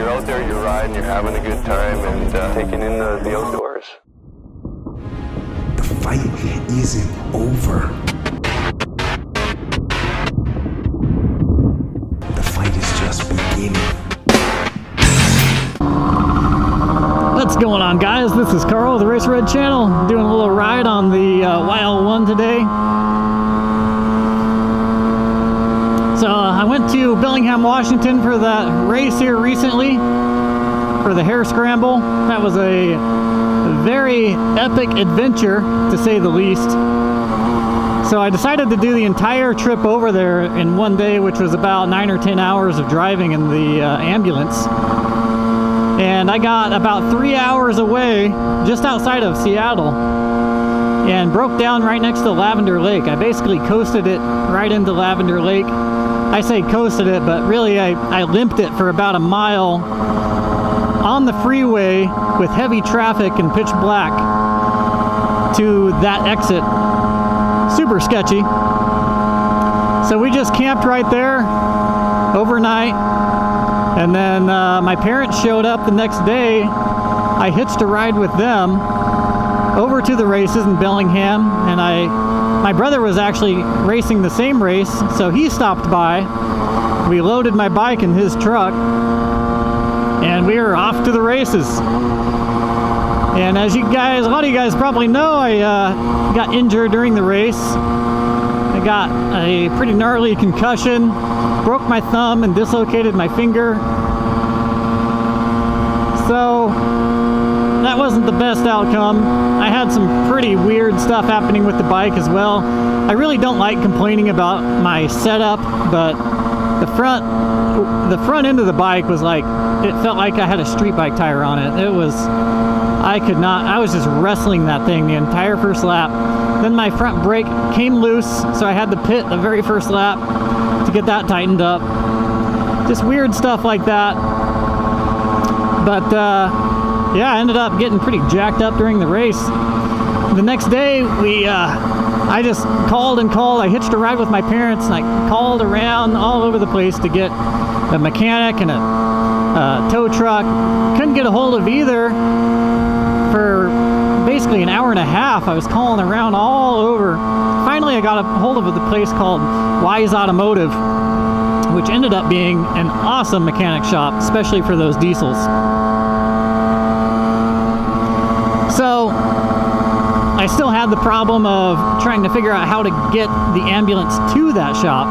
you're out there, you're riding, you're having a good time, and taking in the outdoors. The fight isn't over. The fight is just beginning. What's going on, guys? This is Carl with the RacerRed channel, doing a little ride on the YL1 today. So I went to Bellingham, Washington for that race here recently for the hare scramble. That was a very epic adventure, to say the least. So I decided to do the entire trip over there in one day, which was about 9 or 10 hours of driving in the ambulance. And I got about 3 hours away, just outside of Seattle, and broke down right next to Lavender Lake. I basically coasted it right into Lavender Lake. I say coasted it, but really I limped it for about a mile on the freeway with heavy traffic and pitch black to that exit. Super sketchy. So we just camped right there overnight, and then my parents showed up the next day. I hitched a ride with them over to the races in Bellingham, and my brother was actually racing the same race, so he stopped by. We loaded my bike in his truck, and we were off to the races. And as you guys, a lot of you guys probably know, I got injured during the race. I got a pretty gnarly concussion, broke my thumb and dislocated my finger. So that wasn't the best outcome. I had some pretty weird stuff happening with the bike as well. I really don't like complaining about my setup, but the front end of the bike was like, it felt like I had a street bike tire on it. It was, I was just wrestling that thing the entire first lap. Then my front brake came loose, so I had to pit the very first lap to get that tightened up. Just weird stuff like that. But yeah, I ended up getting pretty jacked up during the race. The next day, I just called and called. I hitched a ride with my parents, and I called around all over the place to get a mechanic and a tow truck. Couldn't get a hold of either for basically an hour and a half. I was calling around all over. Finally, I got a hold of the place called Wise Automotive, which ended up being an awesome mechanic shop, especially for those diesels. So I still had the problem of trying to figure out how to get the ambulance to that shop.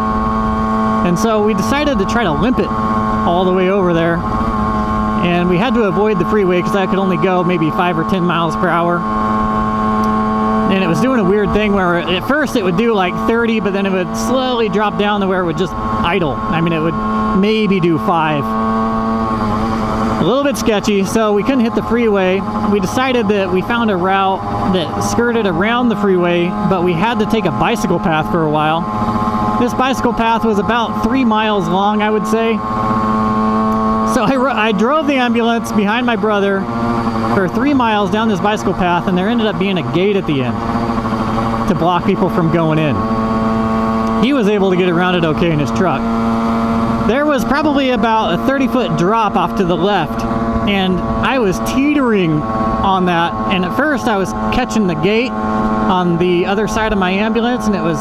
And so we decided to try to limp it all the way over there. And we had to avoid the freeway because I could only go maybe 5 or 10 miles per hour. And it was doing a weird thing where at first it would do like 30, but then it would slowly drop down to where it would just idle. I mean, it would maybe do 5. A little bit sketchy, so we couldn't hit the freeway. We decided that we found a route that skirted around the freeway, but we had to take a bicycle path for a while. This bicycle path was about 3 miles long, I would say. So I drove the ambulance behind my brother for 3 miles down this bicycle path, and there ended up being a gate at the end to block people from going in. He was able to get around it okay in his truck. There was probably about a 30-foot drop off to the left, and I was teetering on that, and at first I was catching the gate on the other side of my ambulance, and it was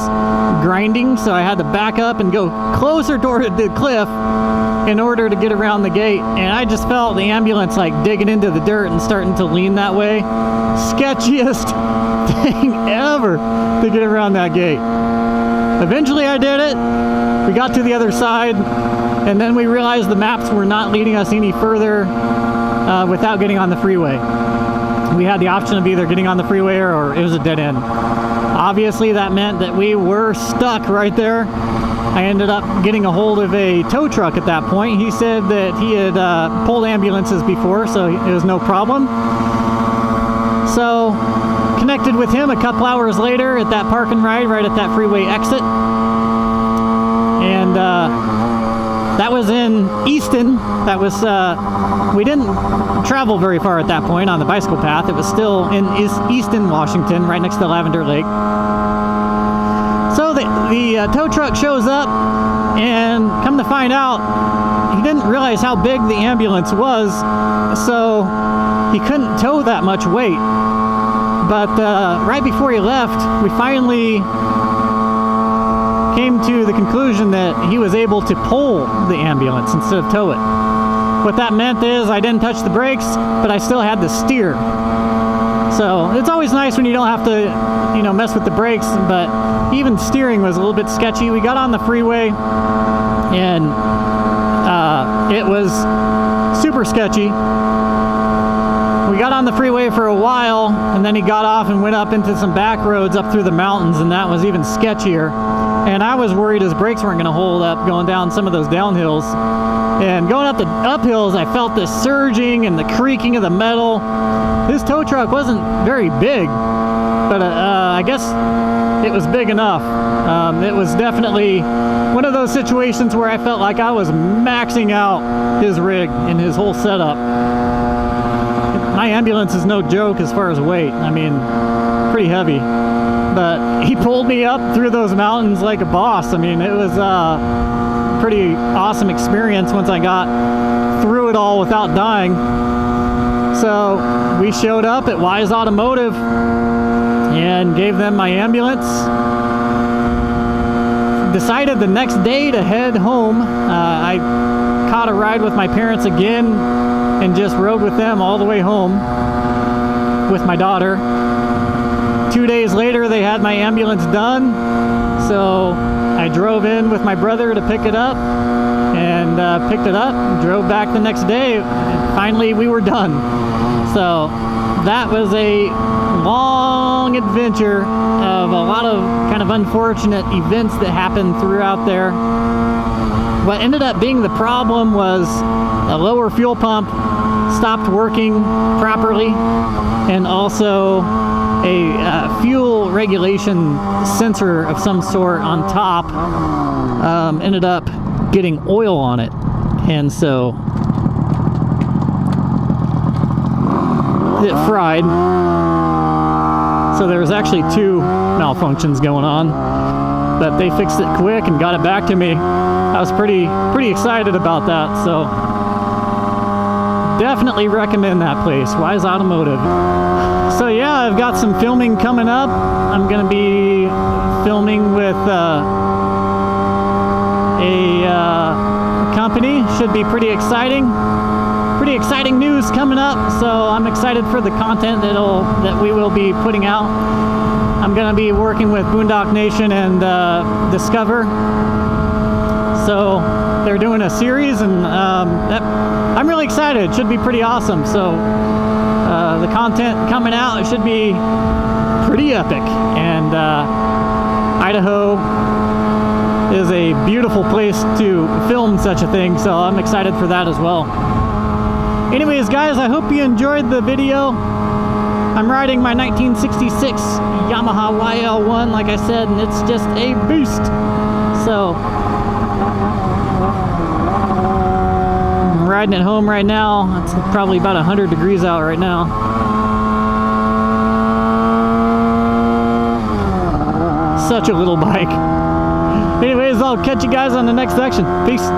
grinding, so I had to back up and go closer toward the cliff in order to get around the gate. And I just felt the ambulance like digging into the dirt and starting to lean that way. Sketchiest thing ever to get around that gate. Eventually I did it. We got to the other side, and then we realized the maps were not leading us any further without getting on the freeway. We had the option of either getting on the freeway or it was a dead end. Obviously that meant that we were stuck right there. I ended up getting a hold of a tow truck at that point. He said that he had pulled ambulances before, so it was no problem. So connected with him a couple hours later at that park and ride right at that freeway exit. And that was in Easton. That was, we didn't travel very far at that point on the bicycle path. It was still in Easton, Washington, right next to Lavender Lake. So the tow truck shows up, and come to find out, he didn't realize how big the ambulance was, so he couldn't tow that much weight. But right before he left, we finally came to the conclusion that he was able to pull the ambulance instead of tow it. What that meant is I didn't touch the brakes, but I still had to steer. So it's always nice when you don't have to, you know, mess with the brakes, but even steering was a little bit sketchy. We got on the freeway and it was super sketchy. We got on the freeway for a while, and then he got off and went up into some back roads up through the mountains, and that was even sketchier. And I was worried his brakes weren't going to hold up going down some of those downhills. And going up the uphills, I felt the surging and the creaking of the metal. His tow truck wasn't very big, but I guess it was big enough. It was definitely one of those situations where I felt like I was maxing out his rig and his whole setup. My ambulance is no joke as far as weight. I mean, pretty heavy. But he pulled me up through those mountains like a boss. I mean, it was a pretty awesome experience once I got through it all without dying. So we showed up at Wise Automotive and gave them my ambulance. Decided the next day to head home. I caught a ride with my parents again and just rode with them all the way home with my daughter. 2 days later, they had my ambulance done, so I drove in with my brother to pick it up, and picked it up and drove back the next day, and finally we were done. So that was a long adventure of a lot of kind of unfortunate events that happened throughout there. What ended up being the problem was a lower fuel pump stopped working properly, and also a fuel regulation sensor of some sort on top ended up getting oil on it, and so it fried. So there was actually 2 malfunctions going on, but they fixed it quick and got it back to me. I was pretty excited about that, so definitely recommend that place, Wise Automotive. So yeah, I've got some filming coming up. I'm gonna be filming with a company. Should be pretty exciting. Pretty exciting news coming up, so I'm excited for the content that we will be putting out. I'm gonna be working with Boondock Nation and Discover. So they're doing a series, and I'm really excited. It should be pretty awesome. So the content coming out, it should be pretty epic. And Idaho is a beautiful place to film such a thing, so I'm excited for that as well. Anyways, guys, I hope you enjoyed the video. I'm riding my 1966 Yamaha YL1, like I said, and it's just a beast. So I'm riding it home right now. It's probably about 100 degrees out right now. Such a little bike. Anyways, I'll catch you guys on the next section. Peace.